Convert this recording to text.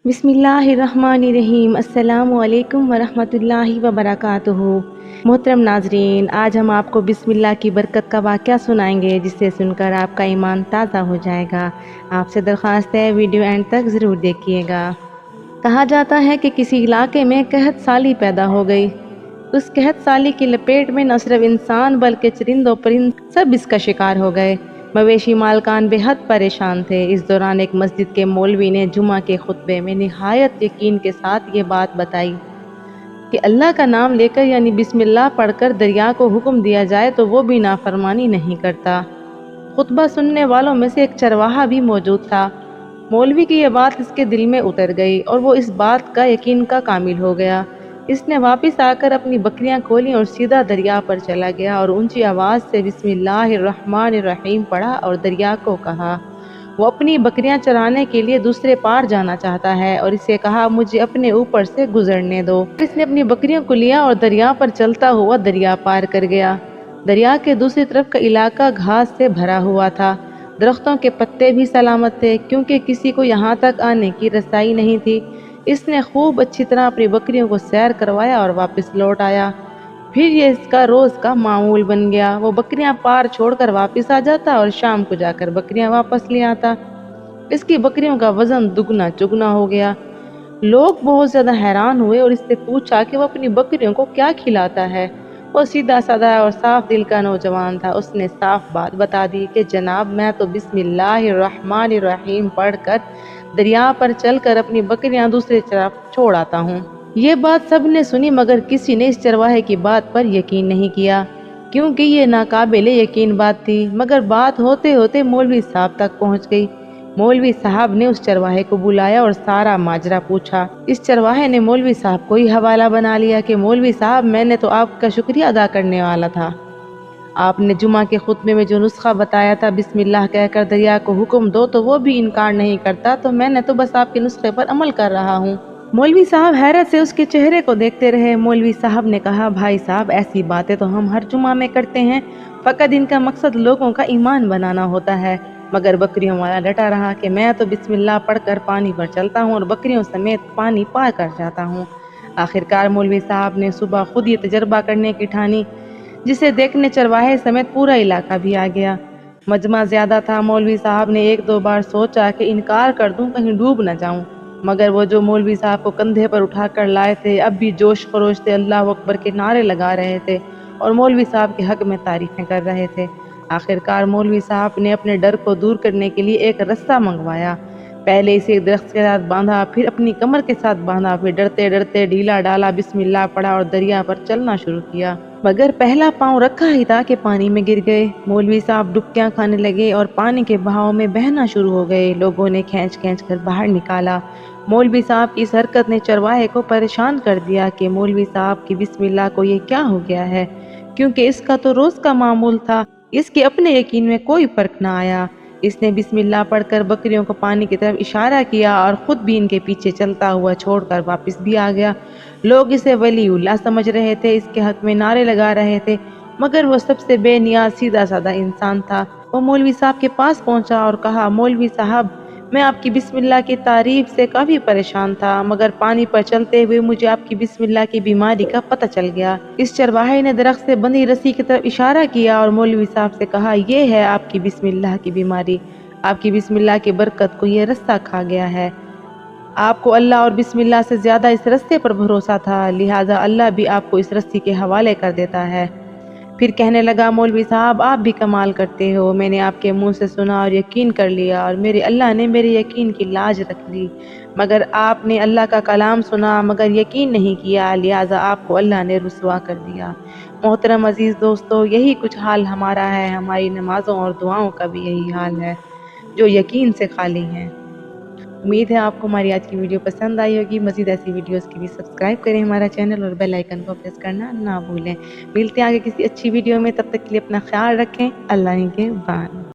बिस्मिल्लाहिर्रहमानिर्रहीम। अस्सलामु अलैकुम वरहमतुल्लाहि वबरकातुहू। मोहतरम नाजरीन, आज हम आपको बिस्मिल्लाह की बरकत का वाक़या सुनाएंगे जिसे सुनकर आपका ईमान ताज़ा हो जाएगा। आपसे दरख्वास्त है वीडियो एंड तक ज़रूर देखिएगा। कहा जाता है कि किसी इलाके में कहत साली पैदा हो गई। उस कहत साली की लपेट में न सिर्फ इंसान बल्कि चरिंदों परिंद सब इसका शिकार हो गए। मवेशी मालकान बेहद परेशान थे। इस दौरान एक मस्जिद के मौलवी ने जुमा के खुतबे में निहायत यकीन के साथ ये बात बताई कि अल्लाह का नाम लेकर यानी बिस्मिल्लाह पढ़कर दरिया को हुक्म दिया जाए तो वो भी नाफरमानी नहीं करता। खुतबा सुनने वालों में से एक चरवाहा भी मौजूद था। मौलवी की यह बात इसके दिल में उतर गई और वो इस बात का यकीन का कामिल हो गया। इसने वापस आकर अपनी बकरियां खोली और सीधा दरिया पर चला गया और ऊंची आवाज़ से बिस्मिल्लाहिर्रहमानिर्रहीम पढ़ा और दरिया को कहा वो अपनी बकरियां चराने के लिए दूसरे पार जाना चाहता है और इसे कहा मुझे अपने ऊपर से गुजरने दो। इसने अपनी बकरियों को लिया और दरिया पर चलता हुआ दरिया पार कर गया। दरिया के दूसरी तरफ का इलाका घास से भरा हुआ था। दरख्तों के पत्ते भी सलामत थे क्योंकि किसी को यहाँ तक आने की रसाई नहीं थी। इसने खूब अच्छी तरह अपनी बकरियों को सैर करवाया और वापस लौट आया। फिर ये इसका रोज़ का मामूल बन गया। वो बकरियां पार छोड़कर वापस आ जाता और शाम को जाकर बकरियां वापस ले आता। इसकी बकरियों का वजन दुगना चुगना हो गया। लोग बहुत ज़्यादा हैरान हुए और इससे पूछा कि वो अपनी बकरियों को क्या खिलाता है। वो सीधा साधा और साफ दिल का नौजवान था। उसने साफ बात बता दी कि जनाब, मैं तो बिस्मिल्लाहिर्रहमानिर्रहीम पढ़कर दरिया पर चलकर अपनी बकरियां दूसरी तरफ छोड़ आता हूँ। ये बात सब ने सुनी मगर किसी ने इस चरवाहे की बात पर यकीन नहीं किया क्योंकि ये नाकाबिले यकीन बात थी। मगर बात होते होते मौलवी साहब तक पहुँच गई। मौलवी साहब ने उस चरवाहे को बुलाया और सारा माजरा पूछा। इस चरवाहे ने मौलवी साहब को ही हवाला बना लिया कि मौलवी साहब, मैंने तो आपका शुक्रिया अदा करने वाला था। आपने जुमा के खुतबे में जो नुस्खा बताया था बिस्मिल्लाह कहकर दरिया को हुक्म दो तो वो भी इनकार नहीं करता, तो मैंने तो बस आपके नुस्खे पर अमल कर रहा हूँ। मौलवी साहब हैरत से उसके चेहरे को देखते रहे। मौलवी साहब ने कहा, भाई साहब, ऐसी बातें तो हम हर जुमा में करते हैं, फ़कत इनका मकसद लोगों का ईमान बनाना होता है। मगर बकरियों वाला डटा रहा कि मैं तो बिस्मिल्लाह पढ़कर पानी पर चलता हूँ और बकरियों समेत पानी पार कर जाता हूँ। आखिरकार मौलवी साहब ने सुबह खुद ये तजर्बा करने की ठानी, जिसे देखने चरवाहे समेत पूरा इलाका भी आ गया। मजमा ज़्यादा था। मौलवी साहब ने एक दो बार सोचा कि इनकार कर दूं, कहीं डूब न जाऊं, मगर वो जो मौलवी साहब को कंधे पर उठा कर लाए थे अब भी जोश खरोश से अल्लाह अकबर के नारे लगा रहे थे और मौलवी साहब के हक में तारीफ़ें कर रहे थे। आखिरकार मौलवी साहब ने अपने डर को दूर करने के लिए एक रस्सा मंगवाया। पहले इसे एक दरख्त के साथ बांधा, फिर अपनी कमर के साथ बांधा, फिर डरते डरते ढीला डाला, बिस्मिल्लाह पढ़ा और दरिया पर चलना शुरू किया। मगर पहला पांव रखा ही था कि पानी में गिर गए। मौलवी साहब डुबकियां खाने लगे और पानी के बहाव में बहना शुरू हो गए। लोगों ने खींच खींच कर बाहर निकाला। मौलवी साहब की इस हरकत ने चरवाहे को परेशान कर दिया कि मौलवी साहब की बिस्मिल्लाह को ये क्या हो गया है, क्योंकि इसका तो रोज़ का मामूल था। इसके अपने यकीन में कोई फर्क ना आया। इसने बिस्मिल्लाह पढ़कर बकरियों को पानी की तरफ इशारा किया और खुद भी इनके पीछे चलता हुआ छोड़कर वापस भी आ गया। लोग इसे वलीउल्लाह समझ रहे थे, इसके हक में नारे लगा रहे थे, मगर वो सबसे बेनियाज सीधा साधा इंसान था। वो मौलवी साहब के पास पहुंचा और कहा, मौलवी साहब, मैं आपकी बिस्मिल्लाह की तारीफ से काफ़ी परेशान था, मगर पानी पर चलते हुए मुझे आपकी बिस्मिल्लाह की बीमारी का पता चल गया। इस चरवाहे ने दरख्त से बंधी रस्सी की तरफ इशारा किया और मौलवी साहब से कहा, ये है आपकी बिस्मिल्लाह की बीमारी। आपकी बिस्मिल्लाह की बरकत को ये रस्सा खा गया है। आपको अल्लाह और बिस्मिल्लाह से ज़्यादा इस रस्ते पर भरोसा था, लिहाजा अल्लाह भी आपको इस रस्सी के हवाले कर देता है। फिर कहने लगा, मौलवी साहब, आप भी कमाल करते हो। मैंने आपके मुंह से सुना और यकीन कर लिया और मेरे अल्लाह ने मेरे यकीन की लाज रख ली। मगर आपने अल्लाह का कलाम सुना मगर यकीन नहीं किया, लिहाजा आपको अल्लाह ने रुसवा कर दिया। मोहतरम अजीज़ दोस्तों, यही कुछ हाल हमारा है। हमारी नमाज़ों और दुआओं का भी यही हाल है जो यकीन से खाली हैं। उम्मीद है आपको हमारी आज की वीडियो पसंद आई होगी। मज़ीद ऐसी वीडियोस के लिए सब्सक्राइब करें हमारा चैनल और बेल आइकन को प्रेस करना ना भूलें। मिलते हैं आगे किसी अच्छी वीडियो में, तब तक के लिए अपना ख्याल रखें। अल्लाह के बाद।